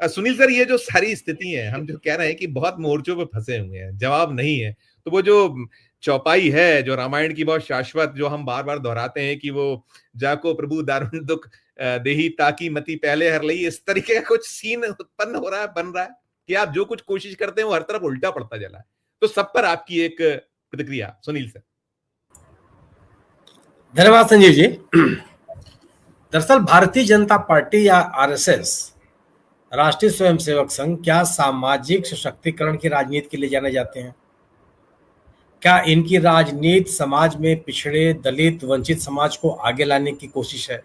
Sunil sir, ये जो सारी स्थिति है, हम जो कह रहे हैं कि बहुत मोर्चों पे फंसे हुए हैं, जवाब नहीं है, तो वो जो चौपाई है, जो रामायण की बहुत शाश्वत, जो हम बार बार दोहराते हैं कि वो जाको प्रभु दारुण दुख देही ताकि मति पहले हर लई, इस तरीके का कुछ सीन उत्पन्न हो रहा है, बन रहा है कि आप जो कुछ कोशिश करते हैं वो हर तरफ उल्टा पड़ता चला है। तो सब पर आपकी एक प्रतिक्रिया सुनील सर। धन्यवाद संजीव जी। दरअसल भारतीय जनता पार्टी या आरएसएस, राष्ट्रीय स्वयंसेवक संघ, क्या सामाजिक सशक्तिकरण की राजनीति के लिए जाने जाते हैं? क्या इनकी राजनीति समाज में पिछड़े, दलित, वंचित समाज को आगे लाने की कोशिश है?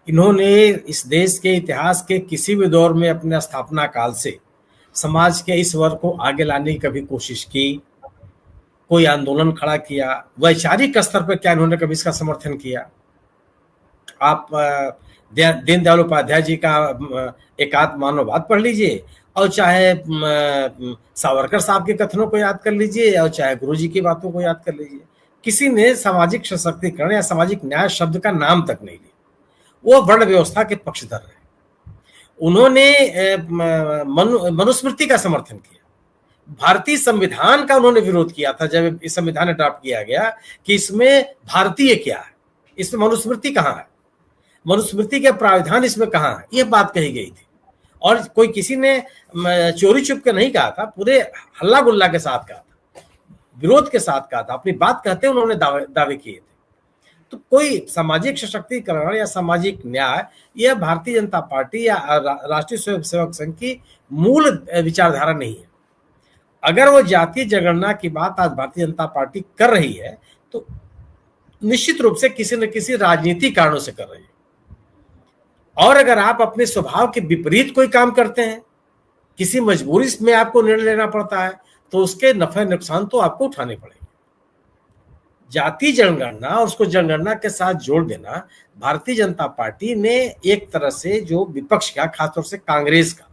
इन्होंने इस देश के इतिहास के किसी भी दौर में अपने स्थापना काल से समाज के इस वर्ग को आगे लाने की कभी कोशिश की? कोई आंदोलन खड़ा किया? वैचारिक स्तर पर क्या इन्होंने कभी इसका समर्थन किया? आप दीनदयाल उपाध्याय जी का एकात्म मानववाद पढ़ लीजिए, और चाहे सावरकर साहब के कथनों को याद कर लीजिए, और चाहे गुरु जी की बातों को याद कर लीजिए, किसी ने सामाजिक सशक्तिकरण या सामाजिक न्याय शब्द का नाम तक नहीं लिया। वो वर्ण व्यवस्था के पक्षधर रहे। उन्होंने मनुस्मृति का समर्थन किया, भारतीय संविधान का उन्होंने विरोध किया था जब इस संविधान अडॉप्ट किया गया कि इसमें भारतीय क्या है, इसमें मनुस्मृति कहाँ है, मनुस्मृति के प्रावधान इसमें कहाँ है, ये बात कही गई थी। और कोई किसी ने चोरी छुप के नहीं कहा था, पूरे हल्ला गुल्ला के साथ कहा था, विरोध के साथ कहा था, अपनी बात कहते उन्होंने दावे किए थे। तो कोई सामाजिक सशक्तिकरण या सामाजिक न्याय, यह भारतीय जनता पार्टी या राष्ट्रीय स्वयंसेवक संघ की मूल विचारधारा नहीं है। अगर वो जातीय जनगणना की बात आज भारतीय जनता पार्टी कर रही है तो निश्चित रूप से किसी न किसी राजनीतिक कारणों से कर रही है। और अगर आप अपने स्वभाव के विपरीत कोई काम करते हैं, किसी मजबूरी में आपको निर्णय लेना पड़ता है, तो उसके नफे नुकसान तो आपको उठाने पड़ेंगे। जातीय जनगणना और उसको जनगणना के साथ जोड़ देना, भारतीय जनता पार्टी ने एक तरह से जो विपक्ष का, खासतौर से कांग्रेस का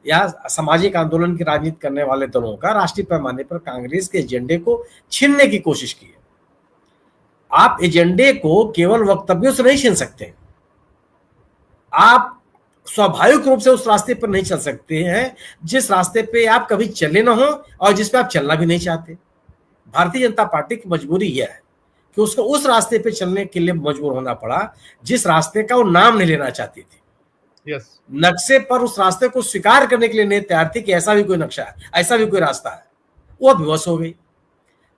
या सामाजिक आंदोलन की राजनीति करने वाले दलों का, राष्ट्रीय पैमाने पर कांग्रेस के एजेंडे को छीनने की कोशिश की है। आप एजेंडे को केवल वक्तव्यों से नहीं छीन सकते, आप स्वाभाविक रूप से उस रास्ते पर नहीं चल सकते हैं जिस रास्ते पे आप कभी चले ना हो और जिस पे आप चलना भी नहीं चाहते। भारतीय जनता पार्टी की मजबूरी यह है कि उसको उस रास्ते पे चलने के लिए मजबूर होना पड़ा जिस रास्ते का वो नाम नहीं लेना चाहती थी। yes. नक्शे पर उस रास्ते को स्वीकार करने के लिए नहीं तैयार थी कि ऐसा भी कोई नक्शा है, ऐसा भी कोई रास्ता है। वो विवश हो गई।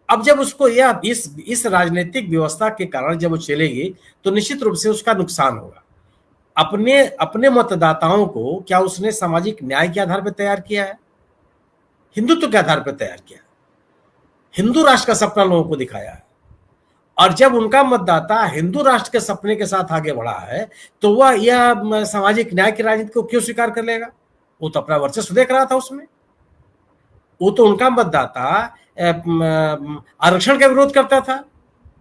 अब जब उसको यह इस राजनीतिक व्यवस्था के कारण जब वो चलेगी तो निश्चित रूप से उसका नुकसान होगा। अपने मतदाताओं को क्या उसने सामाजिक न्याय के आधार पर तैयार किया है, हिंदुत्व के आधार पर तैयार किया है, हिंदू राष्ट्र का सपना लोगों को दिखाया है। और जब उनका मतदाता हिंदू राष्ट्र के सपने के साथ आगे बढ़ा है तो वह यह सामाजिक न्याय की राजनीति को क्यों स्वीकार कर लेगा? वो तो अपना वर्चस्व देख रहा था उसमें। वो तो उनका मतदाता आरक्षण का विरोध करता था,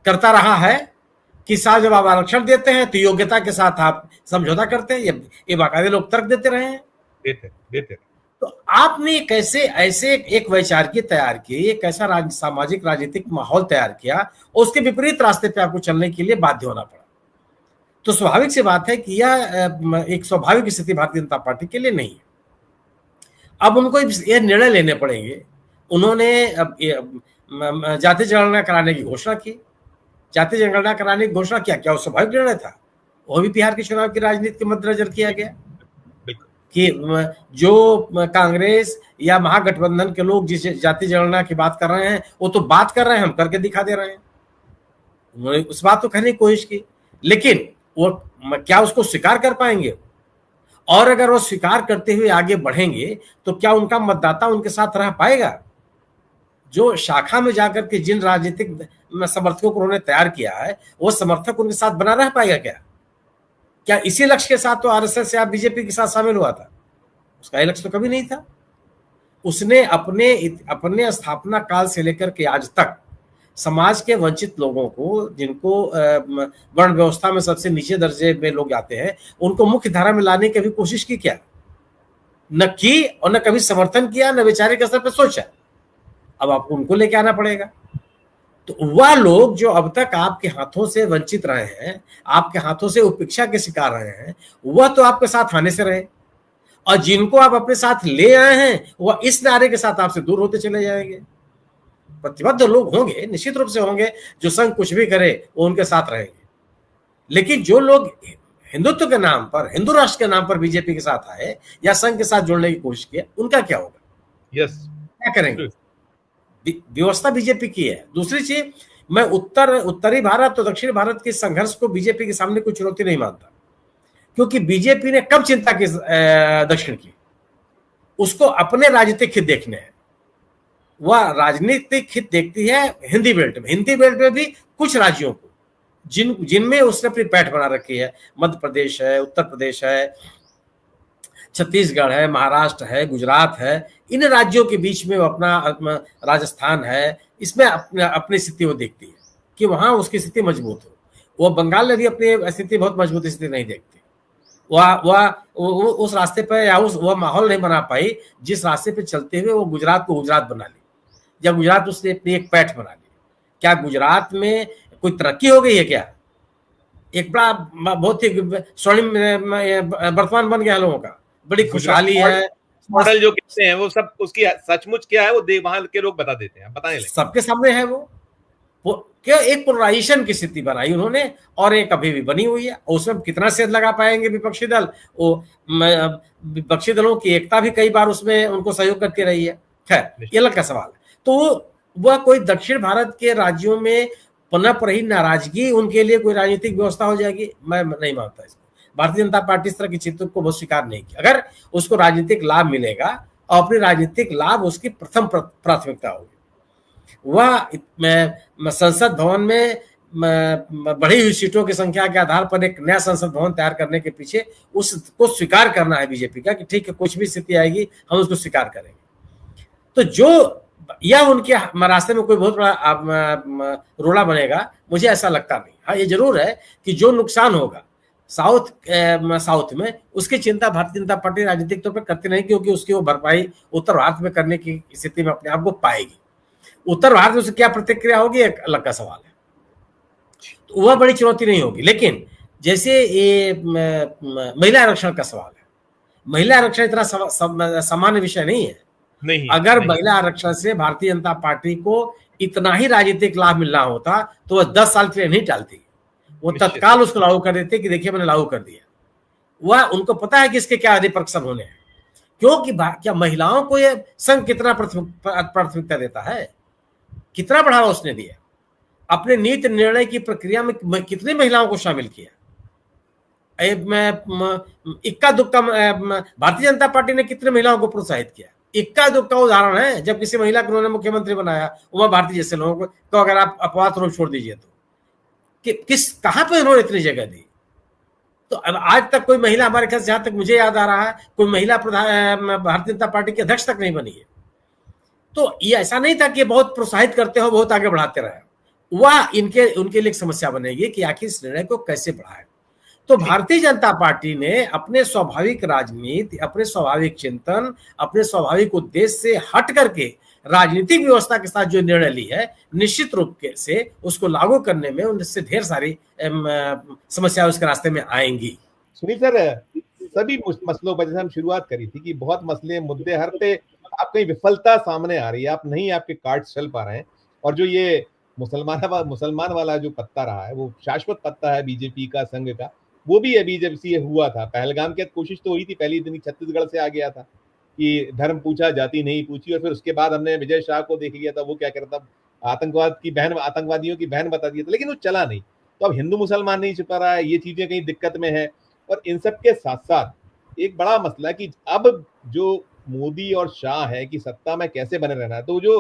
करता रहा है कि साहब जब आप आरक्षण देते हैं तो योग्यता के साथ आप समझौता करते हैं। ये बाकायदे लोग तर्क देते रहे हैं, देते। तो आपने कैसे ऐसे एक वैचारिकी तैयार की, एक ऐसा सामाजिक राजनीतिक माहौल तैयार किया और उसके विपरीत रास्ते पे आपको चलने के लिए बाध्य होना पड़ा। तो स्वाभाविक सी बात है कि यह एक स्वाभाविक स्थिति भारतीय जनता पार्टी के लिए नहीं है। अब उनको ये निर्णय लेने पड़ेंगे। उन्होंने जातीय जनगणना कराने की घोषणा की, जातीय जनगणना कराने की घोषणा किया, क्या वो स्वाभाविक निर्णय था? वो भी बिहार के चुनाव की राजनीति के मद्देनजर किया गया कि जो कांग्रेस या महागठबंधन के लोग जिस जातीय जनगणना की बात कर रहे हैं वो तो बात कर रहे हैं, हम करके दिखा दे रहे हैं। उन्होंने उस बात को कहने की कोशिश की, लेकिन वो क्या उसको स्वीकार कर पाएंगे? और अगर वो स्वीकार करते हुए आगे बढ़ेंगे तो क्या उनका मतदाता उनके साथ रह पाएगा? जो शाखा में जाकर के जिन राजनीतिक समर्थकों को उन्होंने तैयार किया है वो समर्थक उनके साथ बना रह पाएगा क्या इसी लक्ष्य के साथ तो आरएसएस या बीजेपी के साथ शामिल हुआ था? उसका लक्ष्य तो कभी नहीं था। उसने अपने स्थापना काल से लेकर के आज तक समाज के वंचित लोगों को, जिनको वर्ण व्यवस्था में सबसे नीचे दर्जे में लोग आते हैं, उनको मुख्य धारा में लाने की भी कोशिश की क्या? न की, और न कभी समर्थन किया, न वैचारिक स्तर पर सोचा। अब आपको उनको लेके आना पड़ेगा। तो वह लोग जो अब तक आपके हाथों से वंचित रहे हैं, आपके हाथों से उपेक्षा के शिकार रहे हैं, वह तो आपके साथ आने से रहे। और जिनको आप अपने साथ ले आए हैं वह इस नारे के साथ आपसे दूर होते चले जाएंगे। प्रतिबद्ध लोग होंगे, निश्चित रूप से होंगे, जो संघ कुछ भी करे वो उनके साथ रहेंगे, लेकिन जो लोग हिंदुत्व के नाम पर, हिंदू राष्ट्र के नाम पर बीजेपी के साथ आए या संघ के साथ जोड़ने की कोशिश की, उनका क्या होगा? क्या करेंगे? व्यवस्था बीजेपी की है। दूसरी चीज, मैं उत्तरी भारत और दक्षिण भारत के संघर्ष को बीजेपी के सामने कोई चुनौती नहीं मानता, क्योंकि बीजेपी ने कब चिंता की दक्षिण की? उसको अपने राजनीतिक हित देखने हैं। वह राजनीतिक हित देखती है हिंदी बेल्ट में। हिंदी बेल्ट में भी कुछ राज्यों को जिनमें उसने अपनी पैठ बना रखी है, मध्य प्रदेश है, उत्तर प्रदेश है, छत्तीसगढ़ है, महाराष्ट्र है, गुजरात है, इन राज्यों के बीच में वो अपना राजस्थान है, इसमें अपनी स्थिति वो देखती है कि वहां उसकी स्थिति मजबूत हो। वो बंगाल में भी अपनी स्थिति बहुत मजबूत स्थिति नहीं देखती। वह उस रास्ते पर या वह माहौल नहीं बना पाई जिस रास्ते पे चलते हुए वो गुजरात को गुजरात बना ली, या गुजरात उसने अपनी एक पैठ बना ली। क्या गुजरात में कोई तरक्की हो गई है? क्या एक बड़ा बहुत ही स्वर्णिम वर्तमान बन गया लोगों का, बड़ी खुशहाली है। मॉडल जो कहते हैं वो सब उसकी सचमुच क्या है वो वहां के लोग बता देते हैं, बताने लगे, सबके सामने है। वो क्या एक पोलराइजेशन की स्थिति बनाई उन्होंने, और एक अभी भी बनी हुई है। उसमें कितना सेध लगा पाएंगे विपक्षी दल? वो विपक्षी दलों की एकता भी कई बार उसमें उनको सहयोग करती रही है। खैर, ये अलग का सवाल है। तो वह कोई दक्षिण भारत के राज्यों में पनप रही नाराजगी उनके लिए कोई राजनीतिक व्यवस्था हो जाएगी? मैं नहीं मानता इसको। भारतीय जनता पार्टी इस तरह की चिंतन को बहुत स्वीकार नहीं किया। अगर उसको राजनीतिक लाभ मिलेगा और अपनी राजनीतिक लाभ उसकी प्रथम प्राथमिकता होगी। वह संसद भवन में बढ़ी हुई सीटों की संख्या के आधार पर एक नया संसद भवन तैयार करने के पीछे उसको स्वीकार करना है बीजेपी का कि ठीक है, कुछ भी स्थिति आएगी हम उसको स्वीकार करेंगे। तो जो या उनके रास्ते में कोई बहुत बड़ा रोड़ा बनेगा, मुझे ऐसा लगता नहीं। हाँ, ये जरूर है कि जो नुकसान होगा साउथ में, उसकी चिंता भारतीय जनता पार्टी राजनीतिक तौर पर करती नहीं, क्योंकि उसकी वो भरपाई उत्तर भारत में करने की स्थिति में अपने आप को पाएगी। उत्तर भारत में उससे क्या प्रतिक्रिया होगी एक अलग का सवाल है, तो वह बड़ी चुनौती नहीं होगी। लेकिन जैसे ये महिला आरक्षण का सवाल है, महिला आरक्षण इतना सामान्य विषय नहीं है। अगर महिला आरक्षण से भारतीय जनता पार्टी को इतना ही राजनीतिक लाभ मिलना होता तो वह 10 साल के लिए नहीं टालती, वो तत्काल उसको लागू कर देते कि देखिए मैंने लागू कर दिया। वह उनको पता है कि इसके क्या रिपरकशन होने हैं, क्योंकि क्या महिलाओं को यह संघ कितना प्राथमिकता देता है, कितना बढ़ावा उसने दिया, अपने नीति निर्णय की प्रक्रिया में कितनी महिलाओं को शामिल किया। इक्का दुक्का भारतीय जनता पार्टी ने कितने महिलाओं को प्रोत्साहित किया। इक्का दुक्का उदाहरण है, जब किसी महिला को उन्होंने मुख्यमंत्री बनाया, उमा भारती जैसे लोगों को, तो अगर आप अपवाद रूप छोड़ दीजिए तो कहां पे उन्होंने इतनी जगह दी? तो आज तक कोई महिला, हमारे ख्याल से जहां तक मुझे याद आ रहा है, कोई महिला भारतीय जनता पार्टी के अध्यक्ष तक नहीं बनी है। तो ये ऐसा नहीं था कि बहुत प्रोत्साहित करते हो, बहुत आगे बढ़ाते रहे। वह उनके लिए एक समस्या बनेगी कि आखिर इस निर्णय को कैसे बढ़ाए। तो भारतीय जनता पार्टी ने अपने स्वाभाविक राजनीति, अपने स्वाभाविक चिंतन, अपने स्वाभाविक उद्देश्य से हट करके राजनीतिक व्यवस्था के साथ जो निर्णय ली है, निश्चित रूप से उसको लागू करने में उनसे ढेर सारी समस्याएं उसके रास्ते में आएंगी। सुनील सर, सभी मसलों पर जैसे हम शुरुआत करी थी कि बहुत मसले मुद्दे हर पे आप कहीं विफलता सामने आ रही है, आप नहीं आपके कार्ड चल पा रहे हैं, और जो ये मुसलमान वाला जो पत्ता रहा है वो शाश्वत पत्ता है बीजेपी का, संघ का, वो भी अभी जब से हुआ था पहलगाम की कोशिश तो हुई थी, पहली दिन छत्तीसगढ़ से आ गया था कि धर्म पूछा जाति नहीं पूछी, और फिर उसके बाद हमने विजय शाह को देख लिया था, वो क्या करता, आतंकवादियों की बहन बता दिया था, लेकिन वो चला नहीं। तो अब हिंदू मुसलमान नहीं छिपा रहा है, ये चीजें कहीं दिक्कत में है। और इन सब के साथ साथ एक बड़ा मसला कि अब जो मोदी और शाह है कि सत्ता में कैसे बने रहना है, तो जो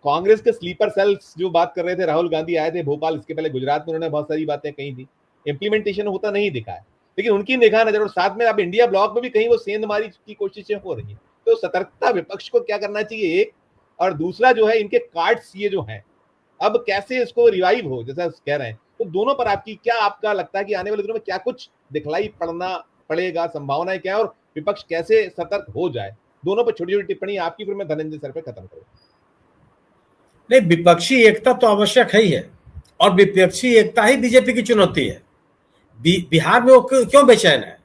कांग्रेस के स्लीपर सेल्स जो बात कर रहे थे, राहुल गांधी आए थे भोपाल, इसके पहले गुजरात में उन्होंने बहुत सारी बातें कही थी, इंप्लीमेंटेशन होता नहीं दिखा है, लेकिन उनकी निगाह नजर, और साथ में अब इंडिया ब्लॉक में भी कहीं वो सेंधमारी की कोशिशें हो रही हैं। तो सतर्कता विपक्ष को क्या करना चाहिए एक, और दूसरा जो है इनके कार्ड्स ये जो हैं अब कैसे इसको रिवाइव हो, जैसा कह रहे हैं, तो दोनों पर आपका लगता है कि आने वाले दिनों में क्या कुछ दिखलाई पड़ेगा, संभावनाएं क्या है, और विपक्ष कैसे सतर्क हो जाए? दोनों पर छोटी छोटी टिप्पणी आपकी, फिर मैं धनंजय सर पे खत्म करूं। नहीं, विपक्षी एकता तो आवश्यक है ही है, और विपक्षी एकता ही बीजेपी की चुनौती है। बिहार में वो क्यों बेचैन है?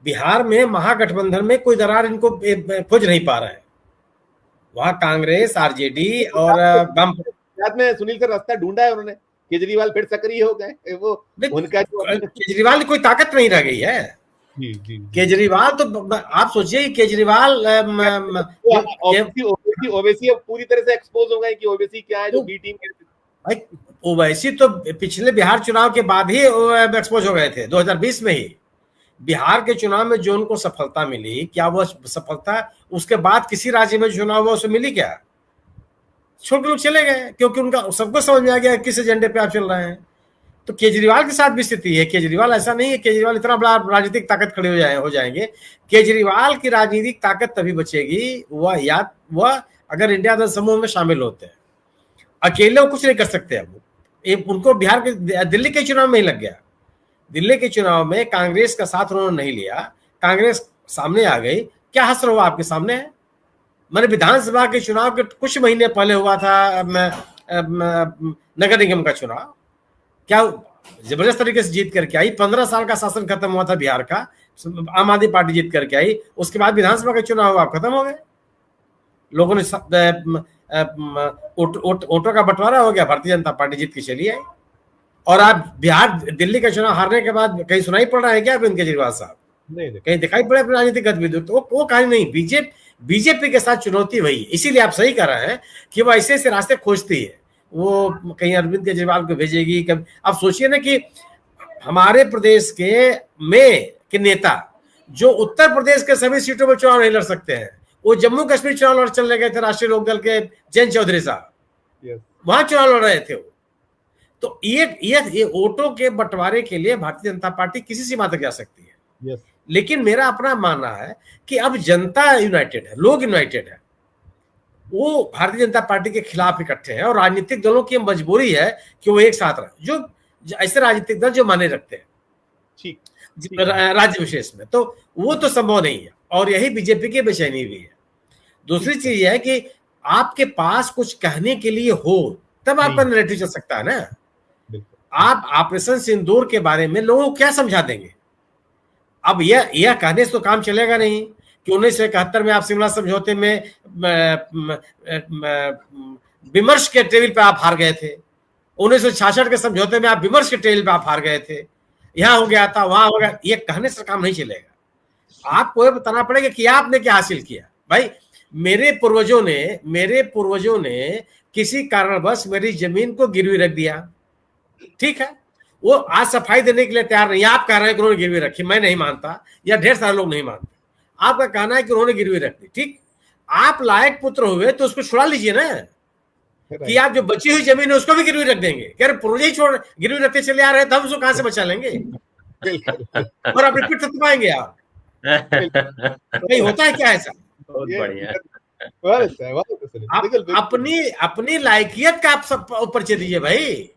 बिहार में महागठबंधन में कोई दरार इनको खोज नहीं पा रहे हैं। वहां कांग्रेस, आरजेडी और बाद में सुनील सर रास्ता ढूंढा है उन्होंने, केजरीवाल फिर सक्रिय हो गए, वो उनका केजरीवाल की कोई ताकत नहीं रह गई है। केजरीवाल तो आप सोचिए केजरीवाल ओवैसी अब पूरी तरह से एक्सपोज हो गए कि ओवैसी क्या है, जो बी टीम भाई ओवैसी तो पिछले बिहार चुनाव के बाद ही एक्सपोज हो गए थे, 2020 में ही बिहार के चुनाव में जो उनको सफलता मिली, क्या वो सफलता उसके बाद किसी राज्य में चुनाव हुआ उसमें मिली क्या? छोड़ के लोग चले गए, क्योंकि उनका सबको समझ में आ गया किस एजेंडे पे आप चल रहे हैं। तो केजरीवाल के साथ भी स्थिति है। केजरीवाल ऐसा नहीं है केजरीवाल इतना बड़ा राजनीतिक ताकत खड़े हो जाएंगे। केजरीवाल की राजनीतिक ताकत तभी बचेगी वह अगर इंडिया दल समूह में शामिल होते हैं। अकेले वो कुछ नहीं कर सकते। अब उनको बिहार के दिल्ली के चुनाव में ही लग गया। दिल्ली के चुनाव में कांग्रेस का साथ उन्होंने नहीं लिया, कांग्रेस सामने आ गई। क्या हसर हुआ आपके सामने है? मैंने विधानसभा के चुनाव के कुछ महीने पहले हुआ था नगर निगम का चुनाव, क्या जबरदस्त तरीके से जीत करके आई। 15 साल का शासन खत्म हुआ था बिहार का, आम आदमी पार्टी जीत करके आई। उसके बाद विधानसभा का चुनाव हुआ, खत्म हो गए। लोगों ने वोटों का बंटवारा हो गया, भारतीय जनता पार्टी जीत के चली आई। और आप बिहार दिल्ली का चुनाव हारने के बाद कहीं सुनाई पड़ रहा है क्या अरविंद केजरीवाल साहब? नहीं, कहीं दिखाई पड़े अपनी राजनीतिक गतिविधि? तो वो कहानी नहीं। बीजेपी के साथ चुनौती वही, इसीलिए आप सही कर रहे हैं कि वो ऐसे ऐसे रास्ते खोजती है। वो कहीं अरविंद केजरीवाल को भेजेगी कभी। आप सोचिए ना कि हमारे प्रदेश के नेता जो उत्तर प्रदेश के सभी सीटों पर चुनाव नहीं लड़ सकते हैं, वो जम्मू कश्मीर चुनाव लड़ चलने गए थे। राष्ट्रीय लोकदल के जयंत चौधरी साहब वहां चुनाव लड़ रहे थे वो। तो ये वोटों के बंटवारे के लिए भारतीय जनता पार्टी किसी सीमा तक जा सकती है। लेकिन मेरा अपना मानना है कि अब जनता यूनाइटेड है, लोग यूनाइटेड है। वो भारतीय जनता पार्टी के खिलाफ इकट्ठे हैं और राजनीतिक दलों की मजबूरी है कि वो एक साथ रहे। जो ऐसे राजनीतिक दल जो माने रखते हैं राज्य विशेष में, तो वो तो संभव नहीं है। और यही बीजेपी की बेचैनी भी है। दूसरी चीज यह है कि आपके पास कुछ कहने के लिए हो तब आपका नैरेटिव चल सकता है ना। आप ऑपरेशन सिंदूर के बारे में लोगों को क्या समझा देंगे? अब यह कहने से तो काम चलेगा नहीं कि 1971 में आप शिमला समझौते में विमर्श के टेबल पे आप हार गए थे। 1966 के समझौते में आप विमर्श के टेबल पे आप हार गए थे। यहां हो गया था, वहां हो गया। ये कहने से काम नहीं चलेगा। आपको ये बताना पड़ेगा कि आपने क्या हासिल किया। भाई मेरे पूर्वजों ने किसी कारणवश मेरी जमीन को गिरवी रख दिया, ठीक है। वो आज सफाई देने के लिए तैयार नहीं। आप कह रहे हैं कि उन्होंने गिरवी रखी, मैं नहीं मानता, या ढेर सारे लोग नहीं मानते। आपका कहना है कि उन्होंने गिरवी रख दी, ठीक। आप लायक पुत्र हुए तो उसको छुड़ा लीजिए ना, कि आप जो बची हुई जमीन है उसको भी गिरवी रख देंगे। कह रहे पूर्वज ही छोड़ गिरवी रखते चले आ रहे हैं, तो हम उसको कहां से बचा लेंगे? और अपनी पीठ थपथपाएंगे आप। नहीं होता है क्या ऐसा? बहुत बढ़िया। आप अपनी लायकियत का आप सब परिचय दीजिए भाई।